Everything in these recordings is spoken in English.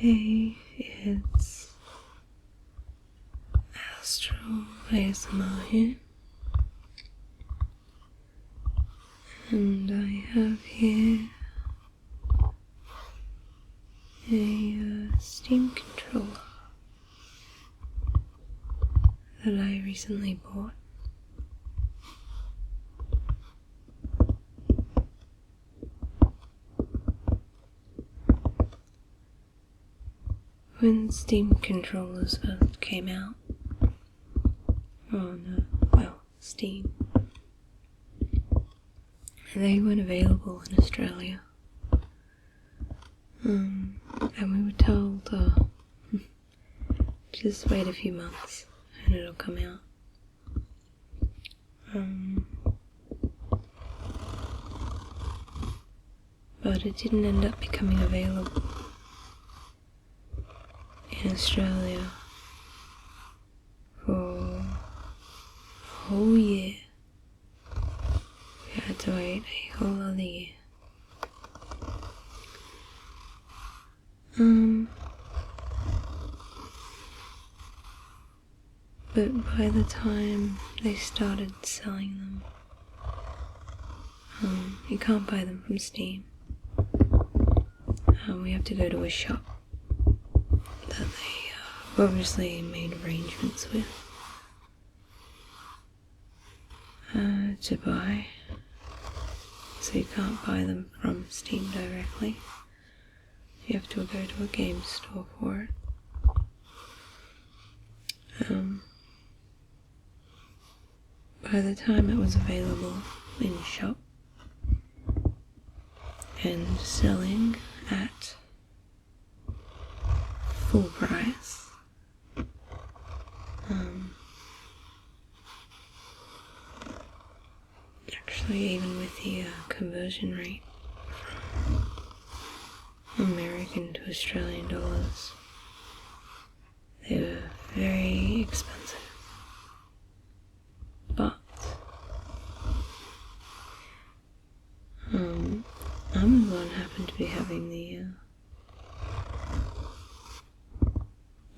Hey, it's Astral ASMR here, and I have here a steam controller that I recently bought. When steam controllers first came out, steam, they weren't available in Australia, and we were told, just wait a few months and it'll come out. But it didn't end up becoming available in Australia for a whole year. We had to wait a whole other year. But by the time they started selling them, you can't buy them from Steam. We have to go to a shop that they obviously made arrangements with to buy, so you can't buy them from Steam directly. You have to go to a game store for it. By the time it was available in shop and selling at full price, actually even with the conversion rate from American to Australian dollars, they were very expensive. But Amazon happened to be having the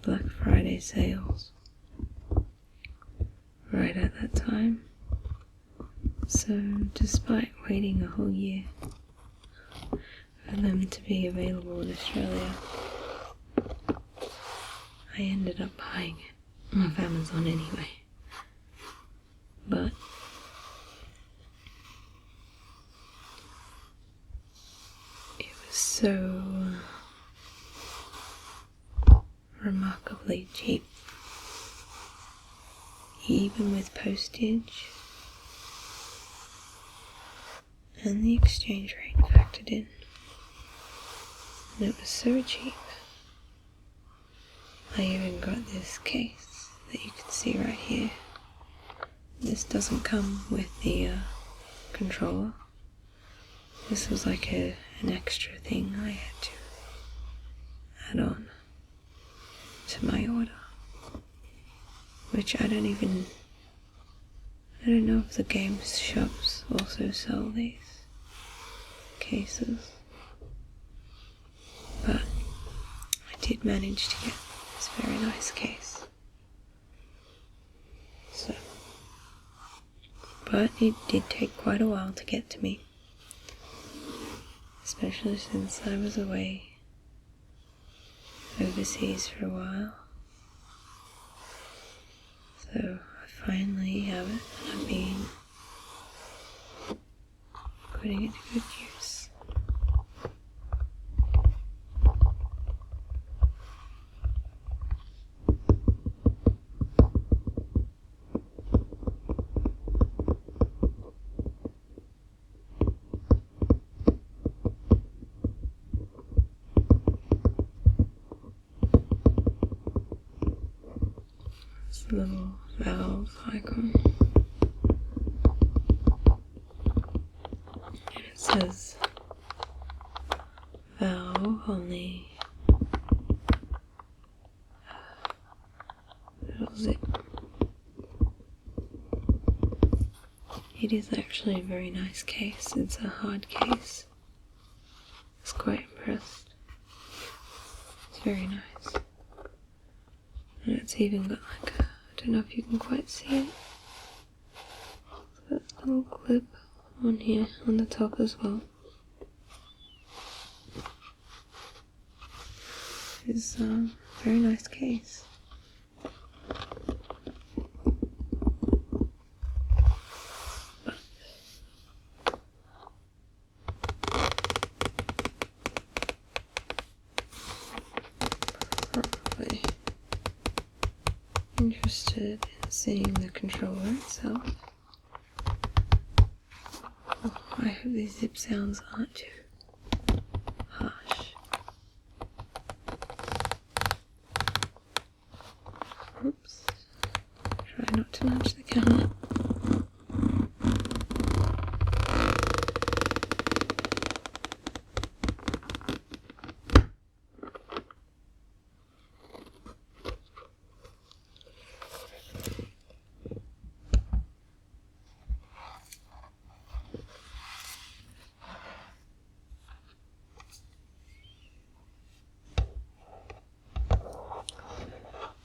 Black Friday sales right at that time. So despite waiting a whole year for them to be available in Australia, I ended up buying it off Amazon anyway. But it was so remarkably cheap, even with postage and the exchange rate factored in. And it was so cheap. I even got this case that you can see right here. This doesn't come with the controller. This was like an extra thing I had to add on to my order, which I don't know if the game shops also sell these cases, but I did manage to get this very nice case. But it did take quite a while to get to me, especially since I was away overseas for a while. So I finally have it, and I've been putting it to good use. Little valve icon, and it says valve on the little zip. It is actually a very nice case. It's a hard case. I was quite impressed. It's very nice. And it's even got like a, I don't know if you can quite see it, but a little clip on here on the top as well. It's a very nice case. Probably interested in seeing the controller itself. Oh, I hope these zip sounds aren't too harsh. Oops. Try not to nudge the camera.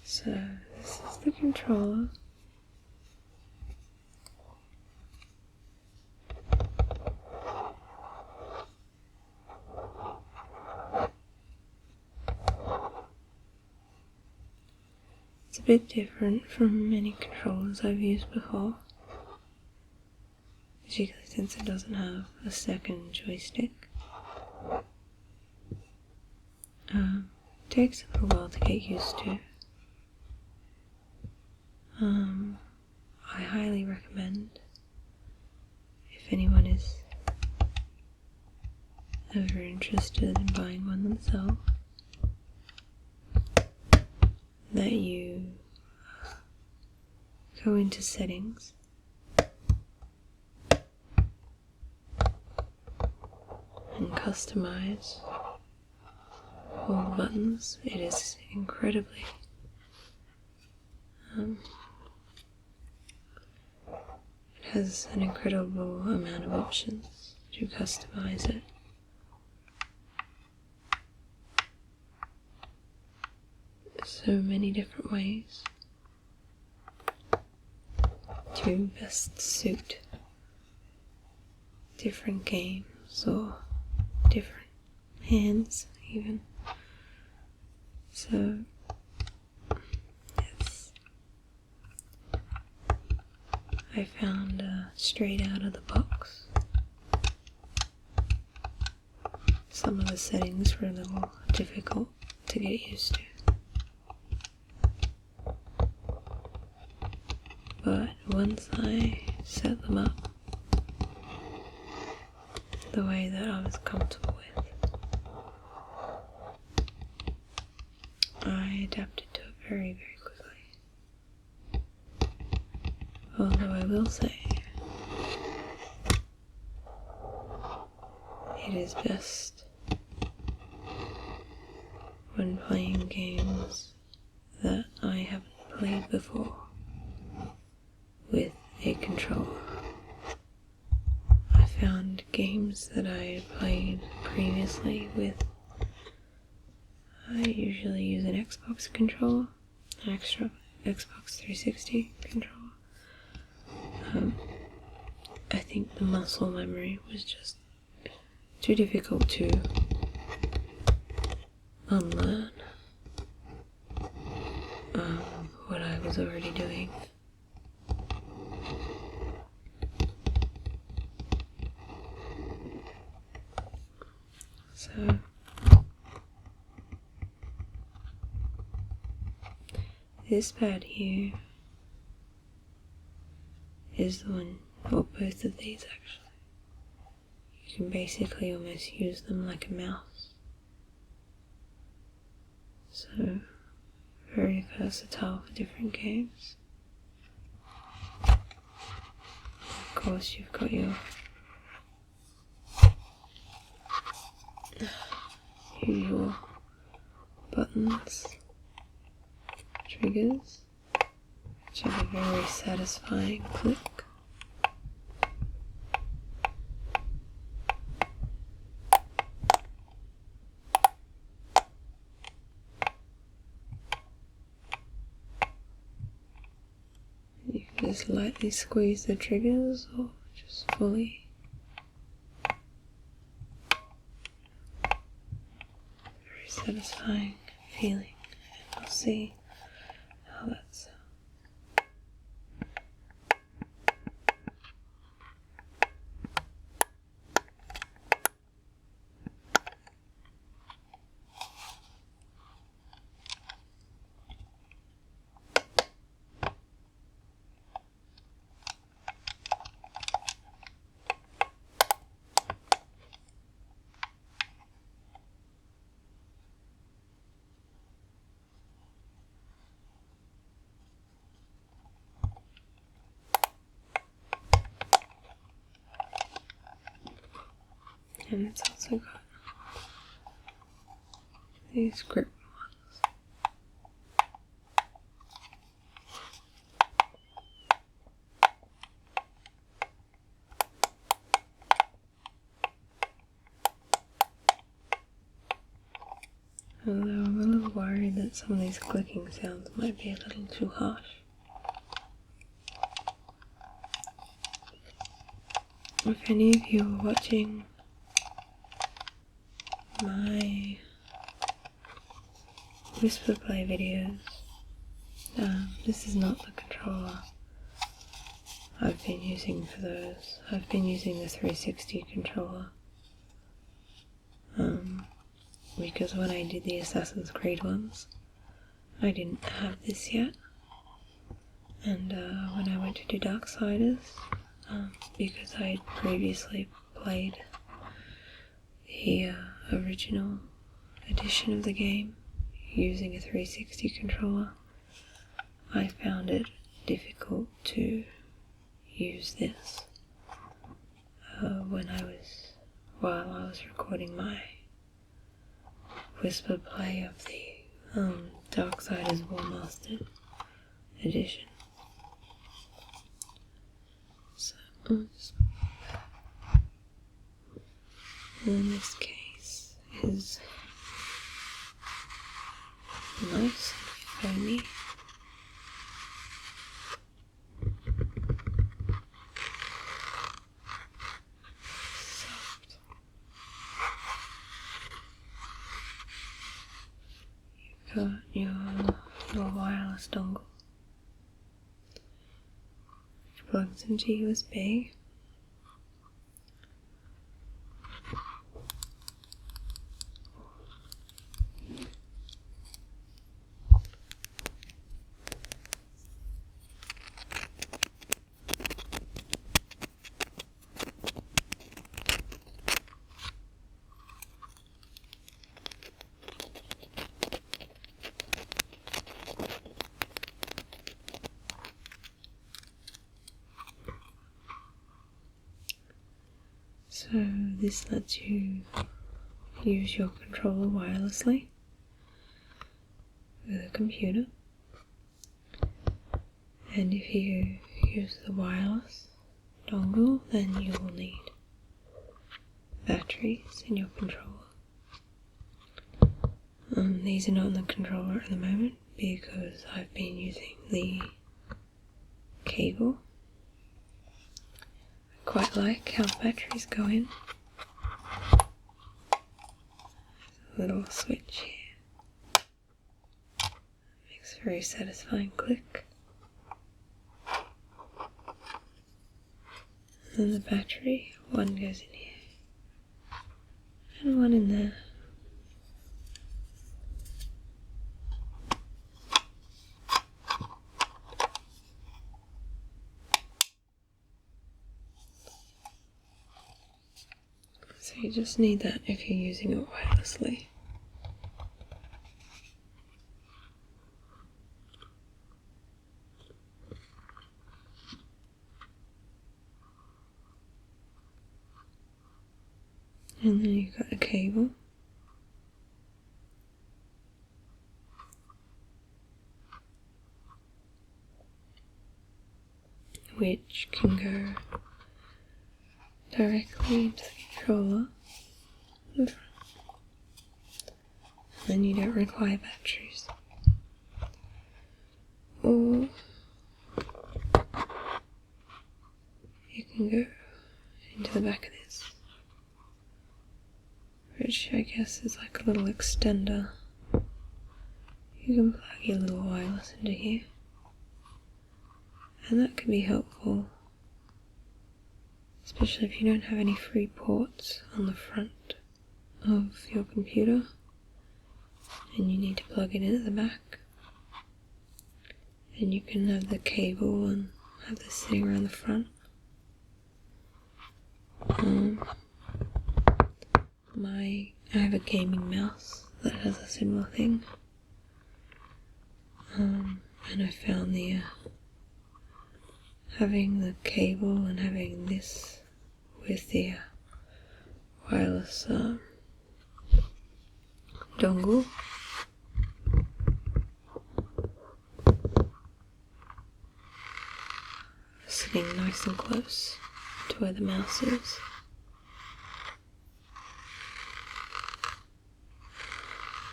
So this is the controller. It's a bit different from many controllers I've used before, particularly since it doesn't have a second joystick. Takes a little while to get used to. I highly recommend, if anyone is ever interested in buying one themselves, that you go into settings and customize all the buttons. It is incredibly it has an incredible amount of options to customize it. So many different ways to best suit different games or different hands even. So yes, I found straight out of the box some of the settings were a little difficult to get used to. But once I set them up the way that I was comfortable with, I adapted to it very, very quickly. Although I will say, it is best when playing games that I haven't played before with a controller. I found games that I had played previously with, I usually use an Xbox controller, an extra Xbox 360 controller. I think the muscle memory was just too difficult to unlearn what I was already doing. So this pad here is the one, or both of these actually. You can basically almost use them like a mouse. So very versatile for different games. Of course you've got your usual buttons, triggers, which have a very satisfying click. just lightly squeeze the triggers or just fully. Very satisfying feeling, and we'll see how that sounds. And it's also got these grip ones. Although I'm a little worried that some of these clicking sounds might be a little too harsh. If any of you are watching my whisper play videos, this is not the controller I've been using for those. I've been using the 360 controller because when I did the Assassin's Creed ones I didn't have this yet, and when I went to do Darksiders, because I had previously played the original edition of the game using a 360 controller, I found it difficult to use this while I was recording my whisper play of the Darksiders War Mastered edition. So in this case is nice and foamy. Soft. You've got your wireless dongle, which plugs into USB. So this lets you use your controller wirelessly with a computer, and if you use the wireless dongle then you will need batteries in your controller. These are not in the controller at the moment because I've been using the cable. Quite like how batteries go in. There's a little switch here. Makes a very satisfying click. And then the battery, one goes in here and one in there. So you just need that if you're using it wirelessly. And then you've got a cable. Which can go directly into the controller. And then you don't require batteries. Or can go into the back of this, which I guess is like a little extender. You can plug your little wireless into here, and that can be helpful, especially if you don't have any free ports on the front of your computer and you need to plug it into the back. And you can have the cable and have this sitting around the front. I have a gaming mouse that has a similar thing, and I found having the cable and having this with the wireless dongle sitting nice and close to where the mouse is.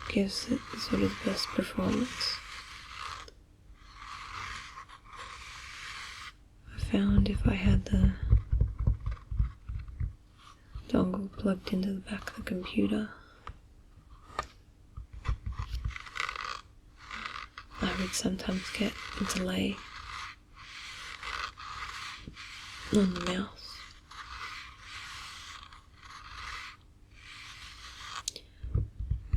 Gives it sort of the best performance. I found if I had the dongle plugged into the back of the computer, I would sometimes get a delay on the mouse.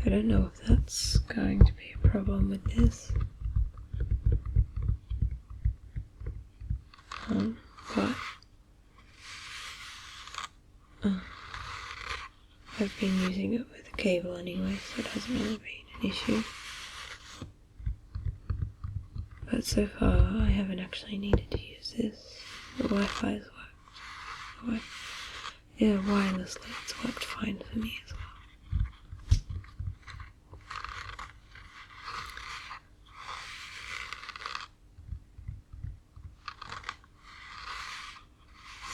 I don't know if that's going to be a problem with this, but I've been using it with a cable anyway, so it hasn't really been an issue. But so far I haven't actually needed to use this. The Wi-Fi has worked. Yeah, wirelessly it's worked fine for me as well.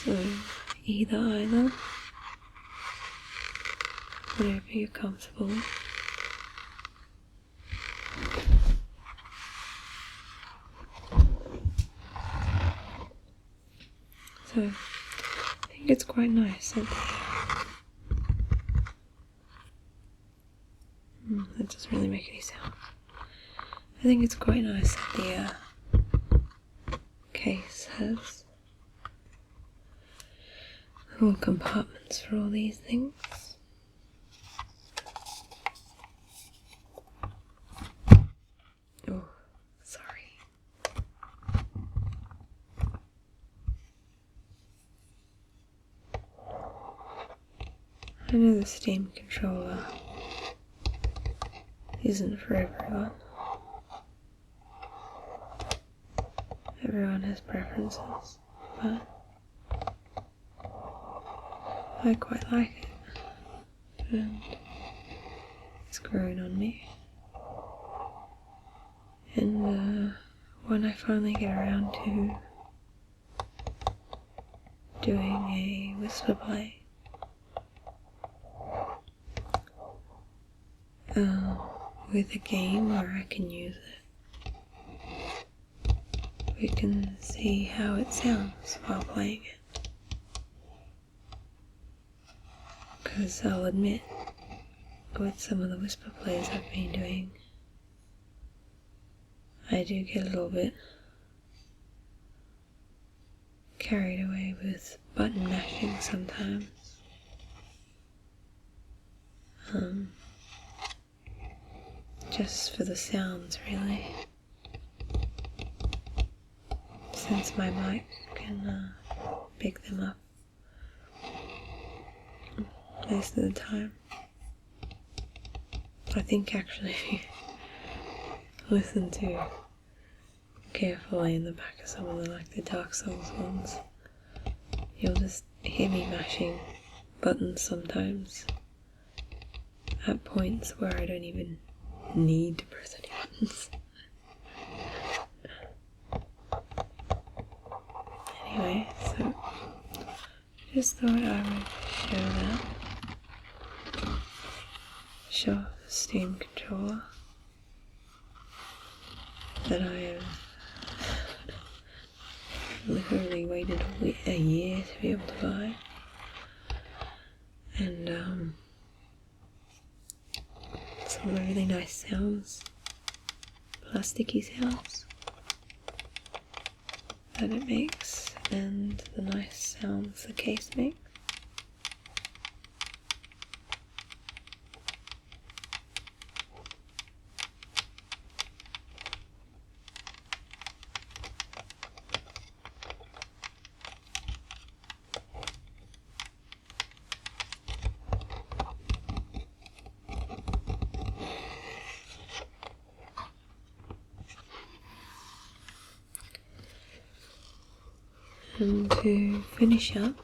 So either, whatever you're comfortable with. So I think it's quite nice that that doesn't really make any sound. I think it's quite nice that the case has little compartments for all these things. Oh, sorry. I know the Steam controller isn't for everyone. Everyone has preferences, but I quite like it, and it's grown on me. And when I finally get around to doing a whisper play, with a game where I can use it, we can see how it sounds while playing it. Because I'll admit, with some of the whisper plays I've been doing, I do get a little bit carried away with button mashing sometimes. Just for the sounds, really. Since my mic can pick them up most of the time. I think actually if you listen to carefully in the back of some of the Dark Souls ones, you'll just hear me mashing buttons sometimes at points where I don't even need to press any buttons. Anyway, so just thought I would show that. Show the Steam controller that I have literally waited a year to be able to buy. And some of the really nice sounds, plasticky sounds that it makes, and the nice sounds the case makes. And to finish up,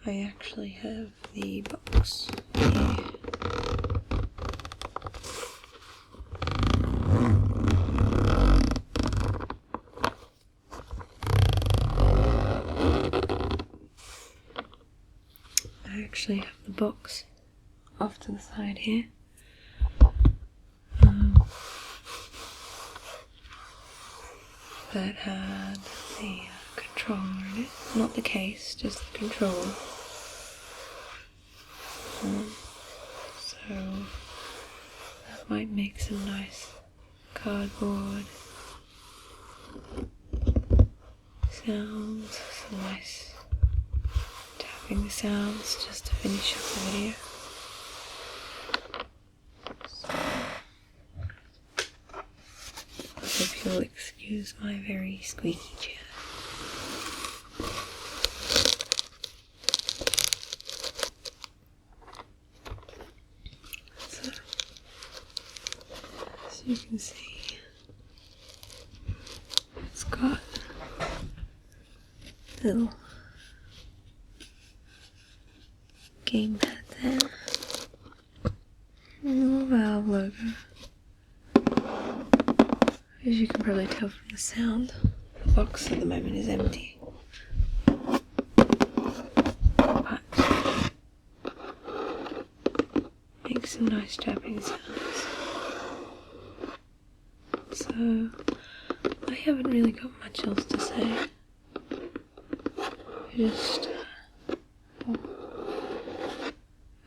I actually have the box here. I actually have the box off to the side here. That had the controller in it, not the case, just the controller. So that might make some nice cardboard sounds, some nice tapping sounds just to finish up the video. I hope you'll excuse my very squeaky chair. So, as you can see, it's got a little gamepad there, and a little valve logo. As you can probably tell from the sound, the box at the moment is empty. But makes some nice tapping sounds. So I haven't really got much else to say. I just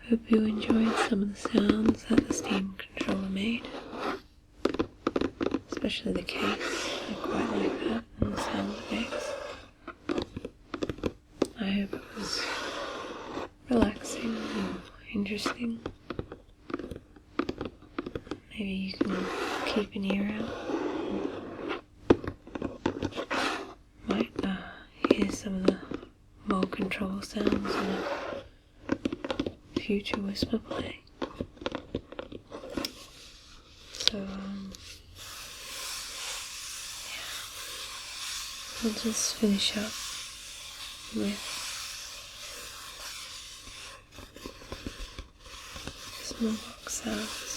hope you enjoyed some of the sounds that the Steam controller made. Especially the case, I quite like that, and the sound effects. I hope it was relaxing or interesting. Maybe you can keep an ear out. Might hear some of the more control sounds in a future whisper play. So, I'll just finish up with some box sounds.